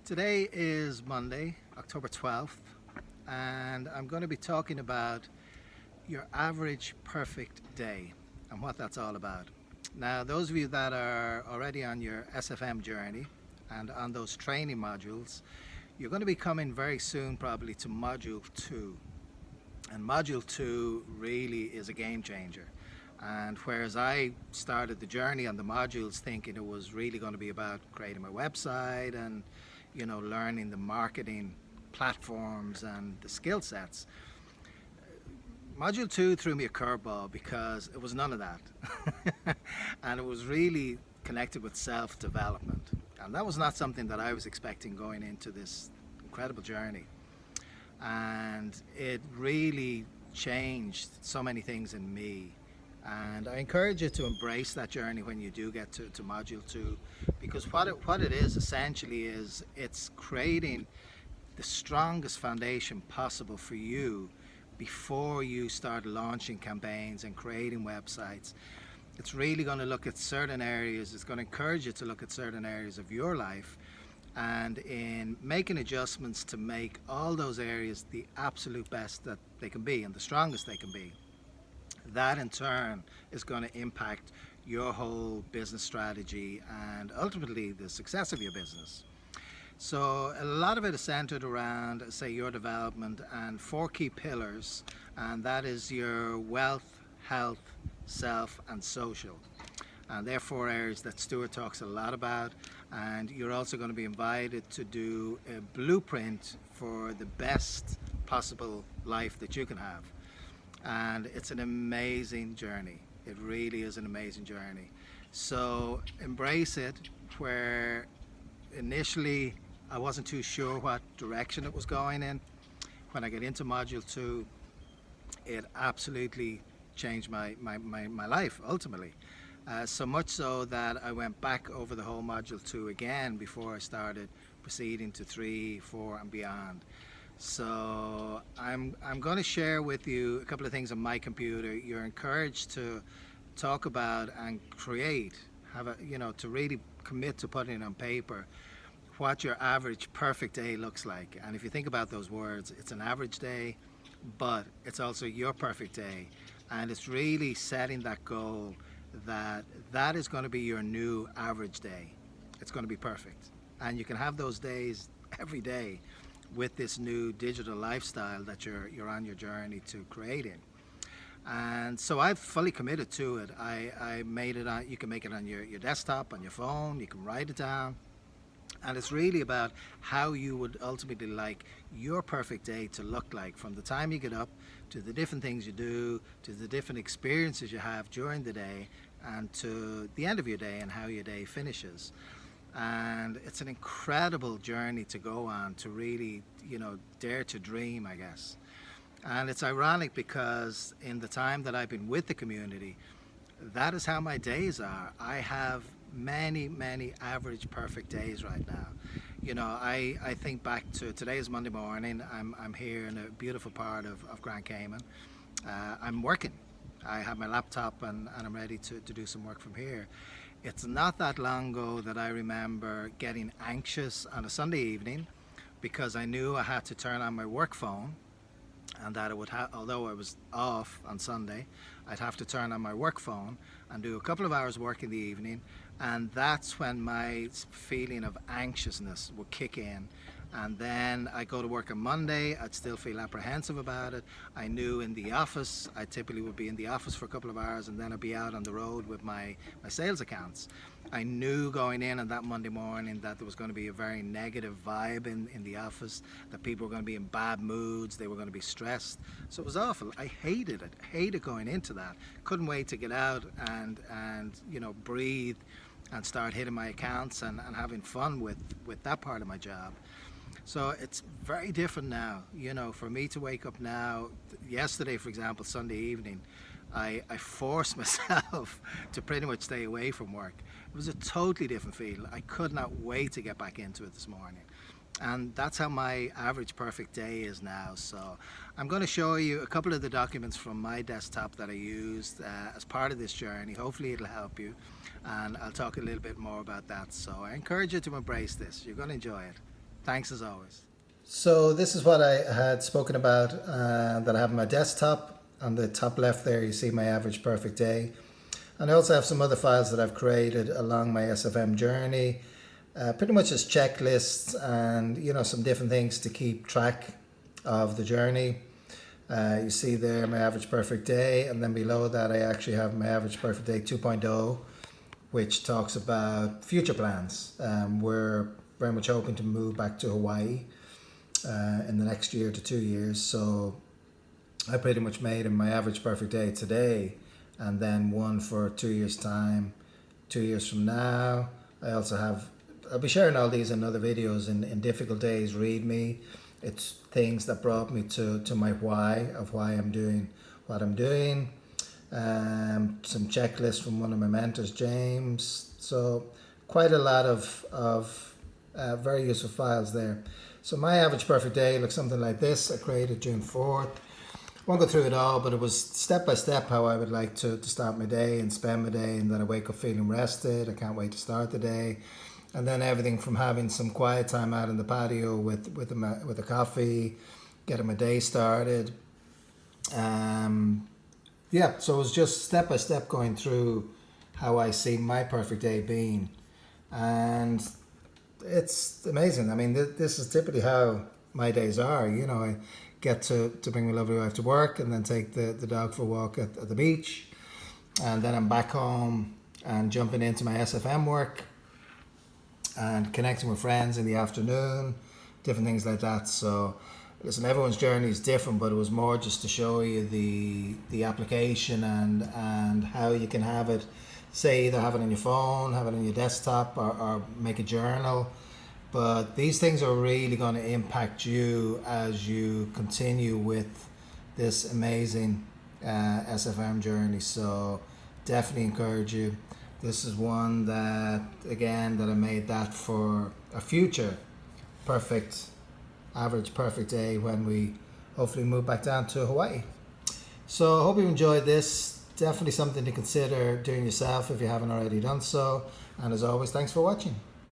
Today is Monday, October 12th, and I'm going to be talking about your average perfect day and what that's all about. Now, those of you that are already on your SFM journey and on those training modules, you're going to be coming very soon probably to Module 2. And Module 2 really is a game changer. And whereas I started the journey on the modules thinking it was really going to be about creating my website and learning the marketing platforms and the skill sets, Module 2 threw me a curveball because it was none of that. And it was really connected with self-development. And that was not something that I was expecting going into this incredible journey. And it really changed so many things in me. And I encourage you to embrace that journey when you do get to Module 2, because what it is essentially is it's creating the strongest foundation possible for you before you start launching campaigns and creating websites. It's really going to look at certain areas, it's going to encourage you to look at certain areas of your life, and in making adjustments to make all those areas the absolute best that they can be and the strongest they can be. That in turn is going to impact your whole business strategy and ultimately the success of your business. So a lot of it is centered around, say, your development and 4 key pillars, and that is your wealth, health, self, and social. And they're 4 areas that Stuart talks a lot about, and you're also going to be invited to do a blueprint for the best possible life that you can have. And it's an amazing journey. It really is an amazing journey. So embrace it, where initially I wasn't too sure what direction it was going in. When I get into Module 2, it absolutely changed my life ultimately. So much so that I went back over the whole Module 2 again before I started proceeding to 3, 4 and beyond. So I'm going to share with you a couple of things on my computer. You're encouraged to talk about and create, to really commit to putting it on paper what your average perfect day looks like. And if you think about those words, it's an average day, but it's also your perfect day. And it's really setting that goal that is going to be your new average day. It's going to be perfect. And you can have those days every day with this new digital lifestyle that you're on your journey to creating. And so I've fully committed to it. I made it on, you can make it on your desktop, on your phone, you can write it down. And it's really about how you would ultimately like your perfect day to look like, from the time you get up to the different things you do, to the different experiences you have during the day, and to the end of your day and how your day finishes. And it's an incredible journey to go on, to really, dare to dream, I guess. And it's ironic because in the time that I've been with the community, that is how my days are. I have many average perfect days right now. I think back to today is Monday morning. I'm here in a beautiful part of Grand Cayman. I'm working. I have my laptop and I'm ready to do some work from here. It's not that long ago that I remember getting anxious on a Sunday evening because I knew I had to turn on my work phone, and that it would although I was off on Sunday, I'd have to turn on my work phone and do a couple of hours work in the evening, and that's when my feeling of anxiousness would kick in. And then I go to work on Monday, I'd still feel apprehensive about it. I knew in the office, I typically would be in the office for a couple of hours and then I'd be out on the road with my sales accounts. I knew going in on that Monday morning that there was going to be a very negative vibe in the office, that people were going to be in bad moods, they were going to be stressed. So it was awful. I hated it. Hated going into that. Couldn't wait to get out and breathe and start hitting my accounts and having fun with that part of my job. So it's very different now. For me to wake up now, yesterday for example, Sunday evening, I forced myself to pretty much stay away from work. It was a totally different feel. I could not wait to get back into it this morning. And that's how my average perfect day is now. So I'm going to show you a couple of the documents from my desktop that I used as part of this journey. Hopefully it'll help you, and I'll talk a little bit more about that. So I encourage you to embrace this. You're going to enjoy it. Thanks as always. So this is what I had spoken about that I have on my desktop. On the top left there you see my average perfect day. And I also have some other files that I've created along my SFM journey. Pretty much as checklists and some different things to keep track of the journey. You see there my average perfect day, and then below that I actually have my average perfect day 2.0, which talks about future plans. We're very much hoping to move back to Hawaii in the next year to 2 years. So I pretty much made my average perfect day today, and then one for 2 years time, 2 years from now. I'll be sharing all these in other videos. In difficult days, read me. It's things that brought me to my why of why I'm doing what I'm doing. Some checklists from one of my mentors, James. So quite a lot of very useful files there. So my average perfect day looks something like this. I created June 4th. Won't go through it all, but it was step by step how I would like to start my day and spend my day, and then I wake up feeling rested. I can't wait to start the day. And then everything from having some quiet time out in the patio with a coffee, getting my day started. So it was just step by step going through how I see my perfect day being. And it's amazing. I mean, this is typically how my days are. I get to bring my lovely wife to work, and then take the dog for a walk at the beach. And then I'm back home and jumping into my SFM work and connecting with friends in the afternoon, different things like that. So listen, everyone's journey is different, but it was more just to show you the application and how you can have it, say either have it on your phone, have it on your desktop, or make a journal. But these things are really going to impact you as you continue with this amazing SFM journey. So definitely encourage you. This is one that I made that for a future average perfect day when we hopefully move back down to Hawaii. So I hope you enjoyed this. Definitely something to consider doing yourself if you haven't already done so. And as always, thanks for watching.